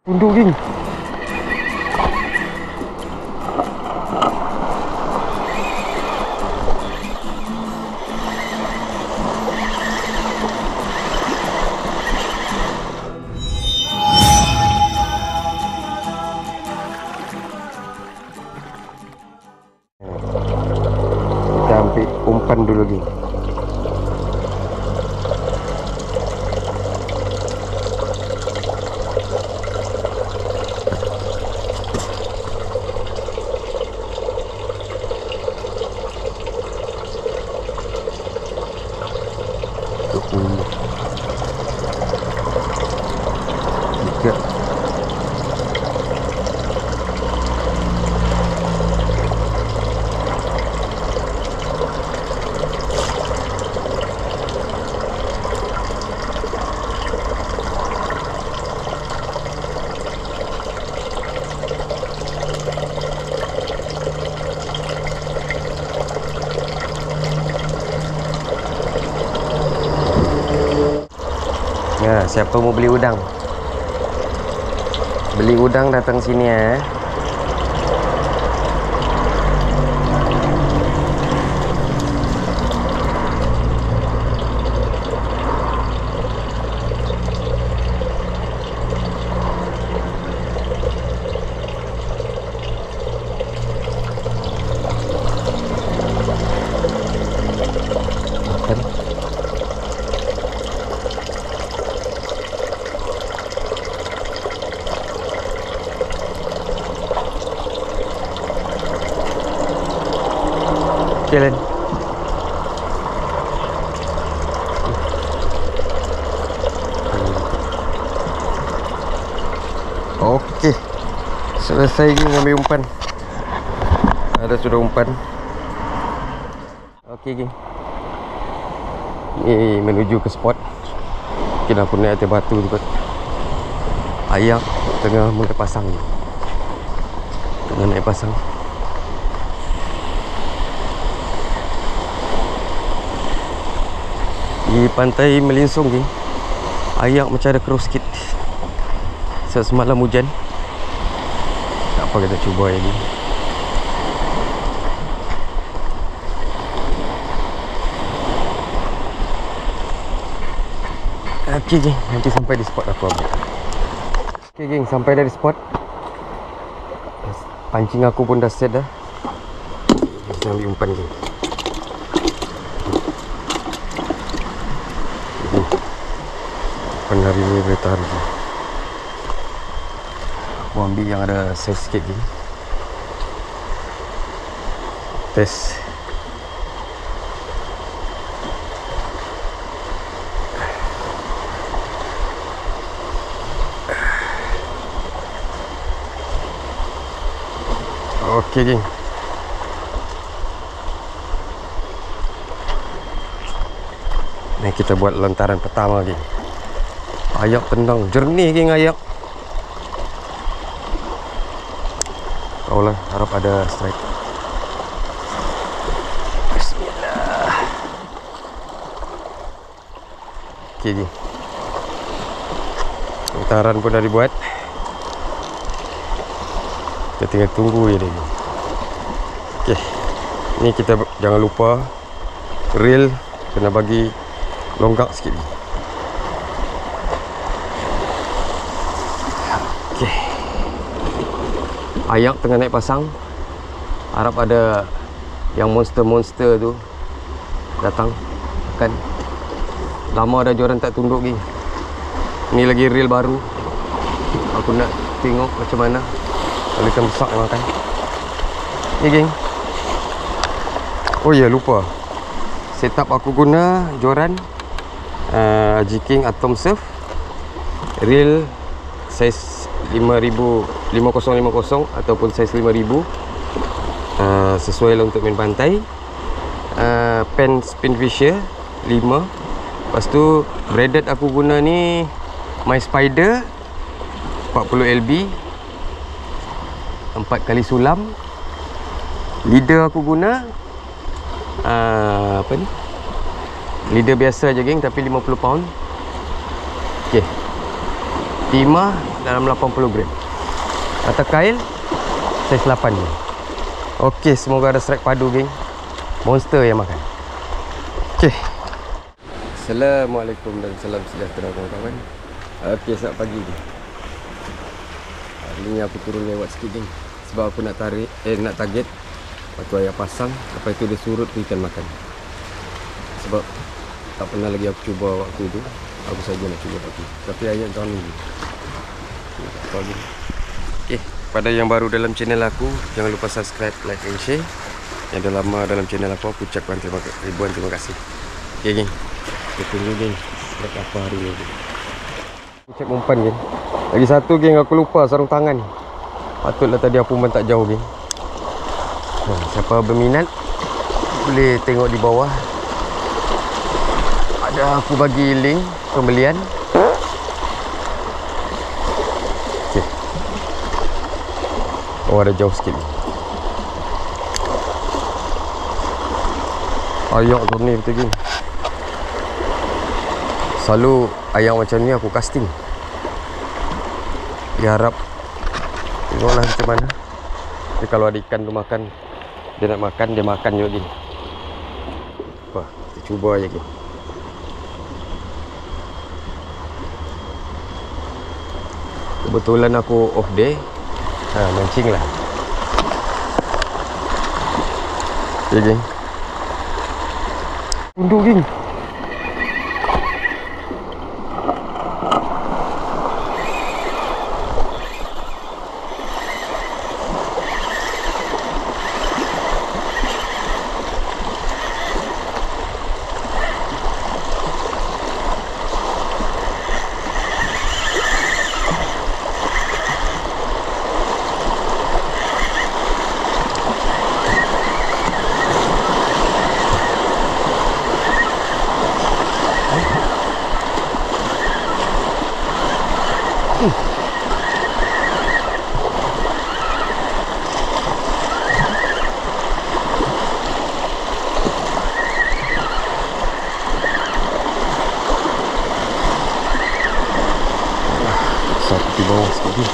Tunduk geng. Kita ambil umpan dulu geng. Tiga. Ya, siapa mau beli udang? Beli udang datang sini ya. Jalan. Okey. Selesai ni ambil umpan. Ada sudah umpan. Okey geng. Ni menuju ke spot. Kita pun naik atas batu tu kot. Ayak tengah mula pasang. Tengah naik pasang. Di pantai Melinsong ni ayak macam ada keruh sikit. Semalam hujan. Tak apa, kita cuba lagi. Okey geng, nanti sampai di spot aku ambil. Okey geng, sampai dari spot. Pancing aku pun dah set dah. Kita ambil umpan geng. Umpan hari ni boleh tahan je. Aku ambil yang ada saiz sikit geng. Test. Okey geng. Ni kita buat lontaran pertama geng. Ayak tendang jernih geng ayak. Taulah, harap ada strike. Bismillah. Okey geng. Lontaran pun dah dibuat. Kita tinggal tunggu je ni. Okey. Ni kita jangan lupa reel kena bagi longgak sikit ni. Okey. Ayak tengah naik pasang. Harap ada yang monster-monster tu datang. Kan lama dah joran tak tunduk lagi. Ni lagi reel baru. Aku nak tengok macam mana. Kalau ikan besar makan. Ni geng. Oh ya, lupa. Setup aku guna joran G-King Atom Surf. Reel saiz 5050 ataupun saiz 5000. Sesuai lah untuk main pantai. Pen Spin Fisher 5. Lepas tu braided aku guna ni My Spider 40 LB 4 kali sulam. Leader aku guna apa ni, leader biasa je geng, tapi 50 pound. Okey, timah dalam 80 gram. Mata kail saiz 8 ni. Okey, semoga ada strike padu geng. Monster yang makan. Okey. Assalamualaikum dan salam sejahtera kawan-kawan. Okey, selamat pagi geng. Hari ni aku turun lewat sikit geng, sebab aku nak nak target batu air pasang. Lepas itu dia surut tu ikan makan. Sebab tak pernah lagi aku cuba waktu tu. Aku saja nak cuba pagi. Tapi ayat tahun ni. Okay, pada yang baru dalam channel aku, jangan lupa subscribe, like and share. Yang dah lama dalam channel aku ucapkan ribuan terima kasih. Okay geng, kita tunggu geng apa hari ni geng. Aku cek umpan geng. Lagi satu geng, aku lupa sarung tangan. Patutlah tadi aku umpan tak jauh geng. Siapa berminat boleh tengok di bawah, ada aku bagi link pembelian. Okay. Oh, ada jauh sikit ni. Ayak tu ni betul geng. Selalu ayak macam ni aku casting. Dia harap tengoklah macam mana. Tapi kalau ada ikan tu makan, dia nak makan, dia makan juga geng. Apa, kita cuba aja geng. Kebetulan aku off day, mancing lah. Okay geng, tunduk geng. Di bawah sikit ni.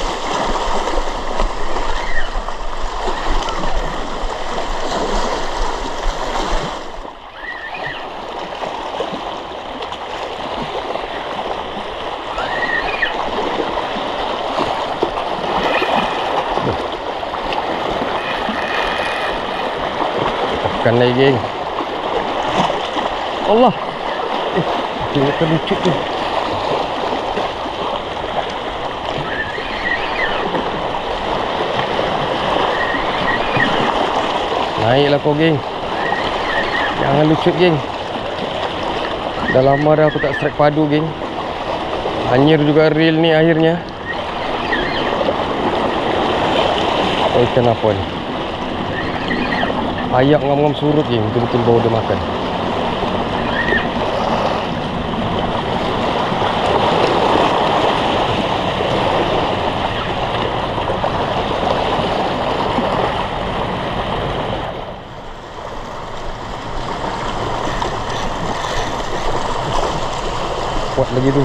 Tekan lagi geng. Allah, dia terlucut tu. Naiklah kau geng. Jangan lucut geng. Dah lama dah aku tak strike padu geng. Anyir juga reel ni akhirnya. Oh, ikan apa ni? Ayak ngam-ngam surut geng. Betul-betul bau dia makan. Kuat lagi tu.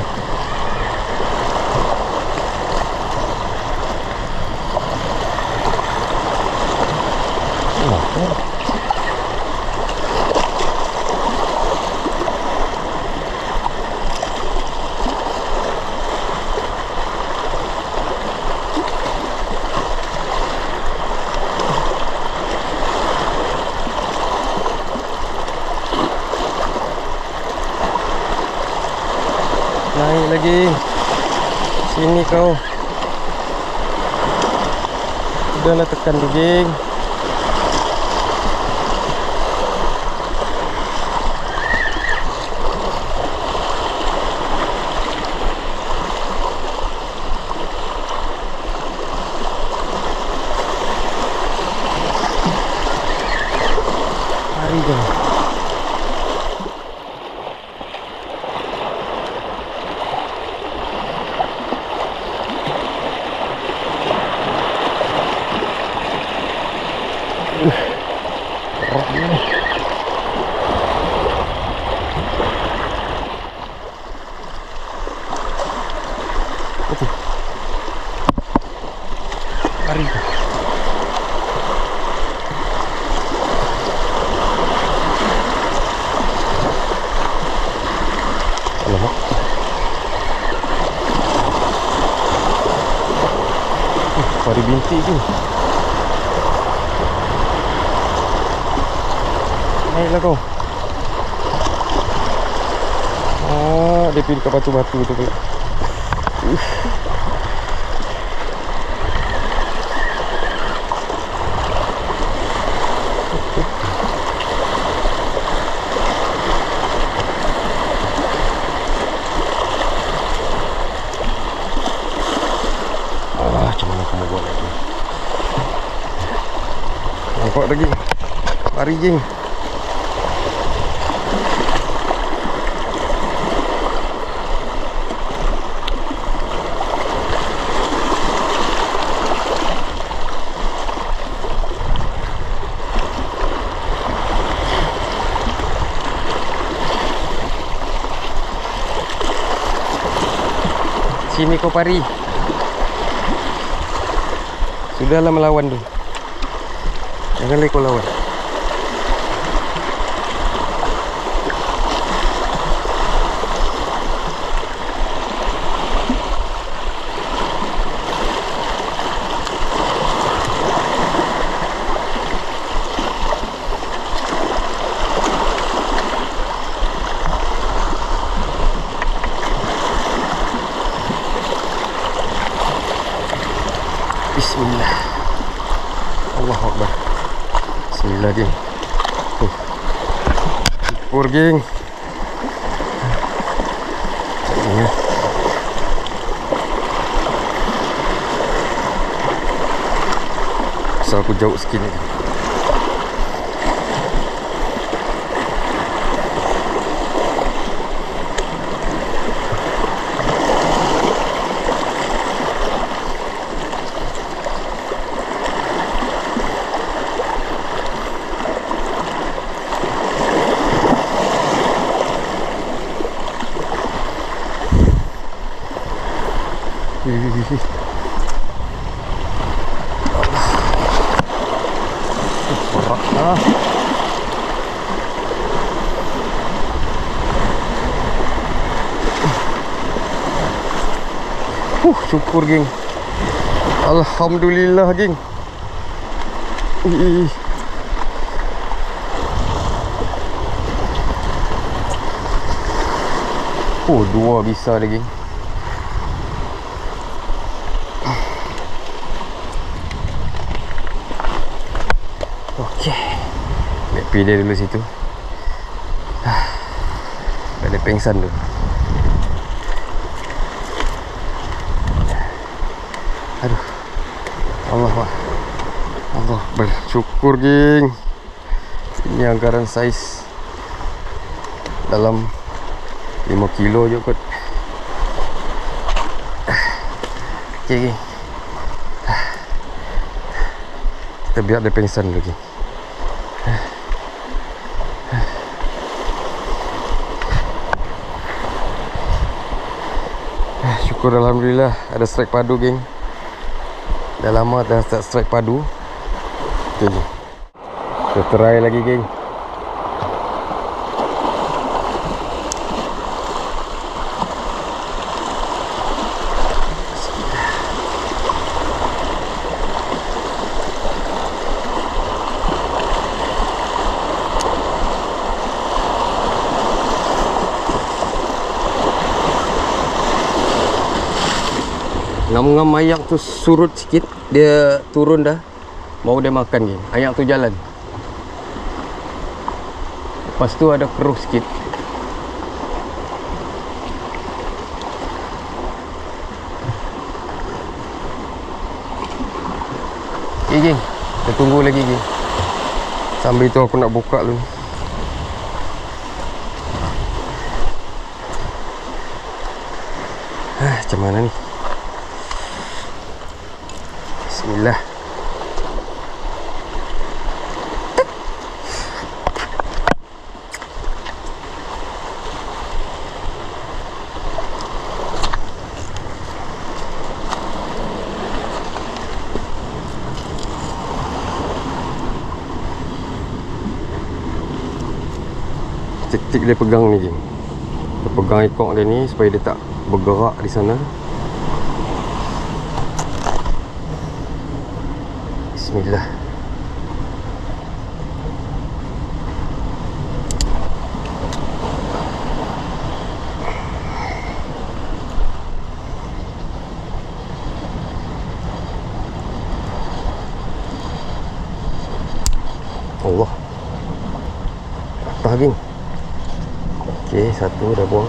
Naik lagi. Sini kau. Udah nak tekan tu geng. Mari kau. pari. Alamak. Pari bintik tu. Naiklah kau. Dia pergi dekat batu-batu tu pula. Macam mana aku mau buat lagi? Nampak lagi. Mari geng. Sini kau pari. Sudahlah melawan tu. Janganlah kau lawan. Bismillah. Allahu Akbar. Bismillah geng. Syukur geng. Ini. Asal aku jauh sikit ni. Berat lah. Syukur geng. Alhamdulillah geng. Dua bisa dah geng. Okey. Nak pergi dia dulu situ. Ada pengsan tu. Aduh. Allah bersyukur geng. Ini anggaran saiz dalam 5 kilo je kot. Okey geng. Kita biar dia pengsan dulu geng. Syukur alhamdulillah ada strike padu geng. Dah lama dah start strike padu. Okay. Kita try lagi geng. Ngam-ngam ayak tu surut sikit, dia turun dah. Mau dia makan geng. Ayak tu jalan. Lepas tu ada keruh sikit. Okay geng, kita tunggu lagi geng. Sambil tu aku nak buka dulu. Macam mana ni? Bismillah. Cek-cek dia pegang ni geng. Dia pegang ekor dia ni supaya dia tak bergerak di sana. Bismillah. Allah. Patah geng. Okey, satu dah buang.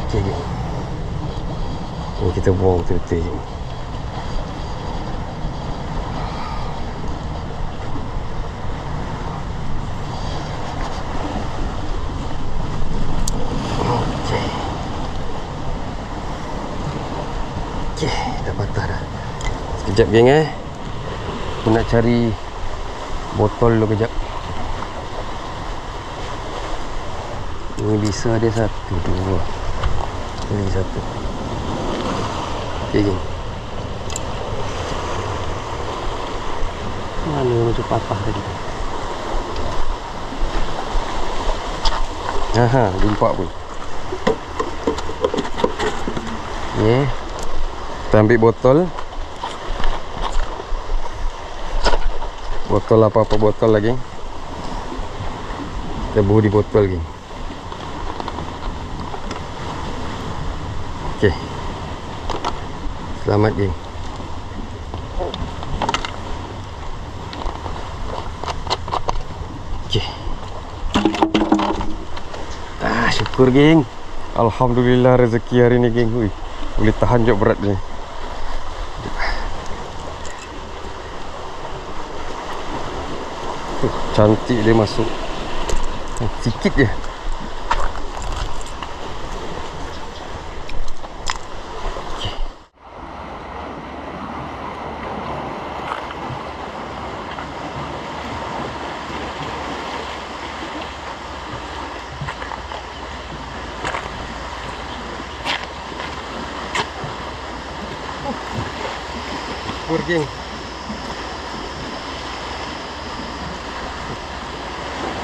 Okey geng. Ini kita buang betul-betul je. Okey. Okey, dah patah dah. Sekejap geng Aku nak cari botol dulu kejap. Ini bisa ada satu, dua. Ini satu. Okey geng. Mana macam patah tadi. Aha, jumpa pun. Okey. Kita ambil botol. Botol apa-apa botol lagi. Kita buh di botol geng. Okey. Selamat geng. Okey. Syukur geng. Alhamdulillah rezeki hari ni geng. Ui, boleh tahan jok berat ni. Cantik dia masuk. Sikit je. Okay. Geng.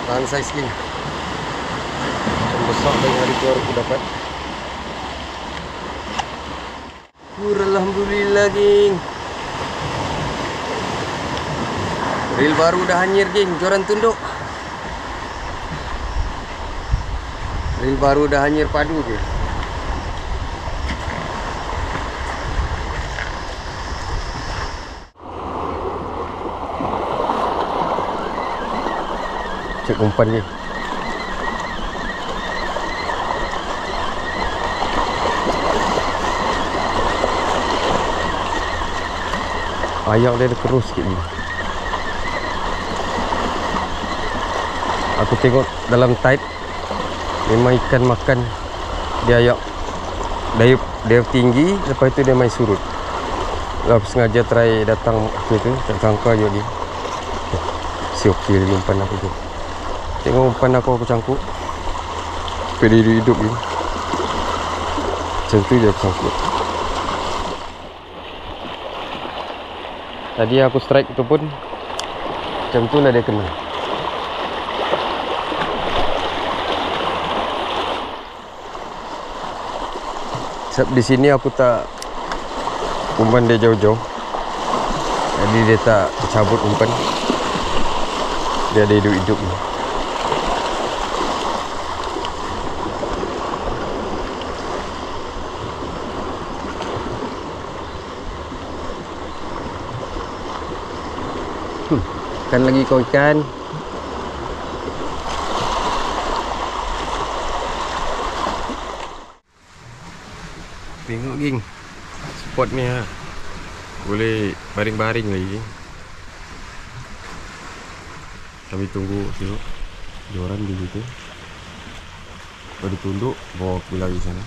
Tahan saiz geng. Yang besar dari hari tu aku dapat. Alhamdulillah geng. Reel baru dah hanyir geng, joran tunduk. Reel baru dah hanyir padu geng. Cek umpan ni. Ayak dia terus sikit ni. Aku tengok dalam tight, memang ikan makan dia ayak. Dia tinggi, lepas tu dia main surut. Aku sengaja try datang ke tu, tak sangka je dia. Si okey lagi umpan aku tu. Tengok umpan aku cangkuk. Supaya dia hidup ni. Macam tu je aku sangkut. Tadi aku strike tu pun macam tu lah dia kena. Sebab di sini aku tak umpan dia jauh-jauh. Jadi dia tak cabut umpan. Dia ada hidup-hidup ni. Ikan lagi kau ikan. Tengok geng, spot ni ha. Boleh baring-baring lagi geng. Kami tunggu tengok joran dulu tu. Baru tunduk, bawa aku lagi sana.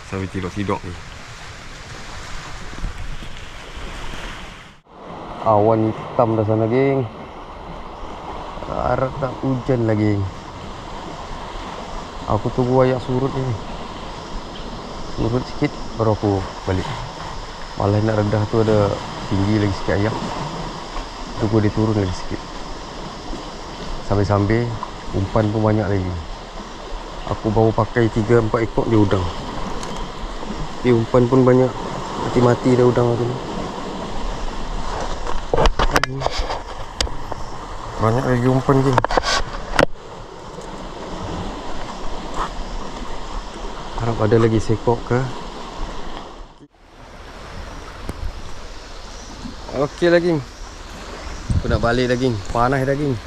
Sampai tidok-tidok ni. Awan hitam dah sana geng. Harap tak hujan lagi. Aku tunggu ayak surut ni. Surut sikit baru aku balik. Malah nak redah tu ada tinggi lagi sikit ayak. Tunggu dia turun lagi sikit. Sambil-sambil umpan pun banyak lagi. Aku baru pakai 3-4 ekor dia udang. Tapi umpan pun banyak. Mati-mati dah udang tu. Banyak lagi umpan geng. Harap ada lagi sekok ke. Okey lah geng. Aku nak balik dah geng. Panas dah geng.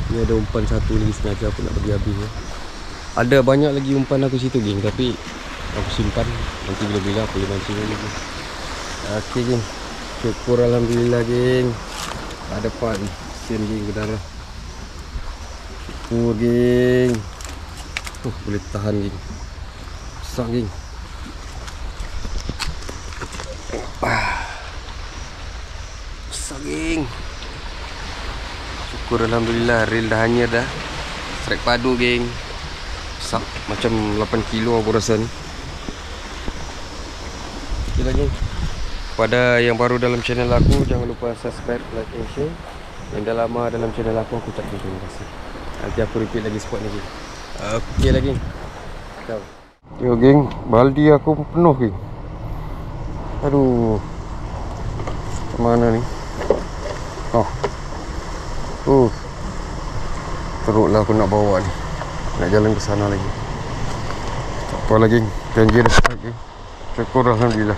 Ni ada umpan satu lagi sengaja aku nak bagi habis ya. Ada banyak lagi umpan aku situ geng, tapi aku simpan nanti bila-bila aku boleh mancing lagi geng. Okey geng. Syukur alhamdulillah geng. Tak dapat sen geng berdarah. Syukur geng. Boleh tahan geng. Besar geng. Besar geng. Syukur alhamdulillah. Reel dah hanyir dah. Strike padu geng. Besar. Macam 8 kilo aku rasa ni. Okay lah geng. Kepada yang baru dalam channel aku, jangan lupa subscribe, like and share. Yang dah lama dalam channel aku ucapkan terima kasih. Nanti aku repeat lagi spot ni geng. Okay lah geng. Ciao. Yo geng, baldi aku penuh geng. Aduh. Mana ni? Teruklah aku nak bawa ni. Nak jalan ke sana lagi. Tak apa lagi. Janji dah. Okay. Syukur alhamdulillah.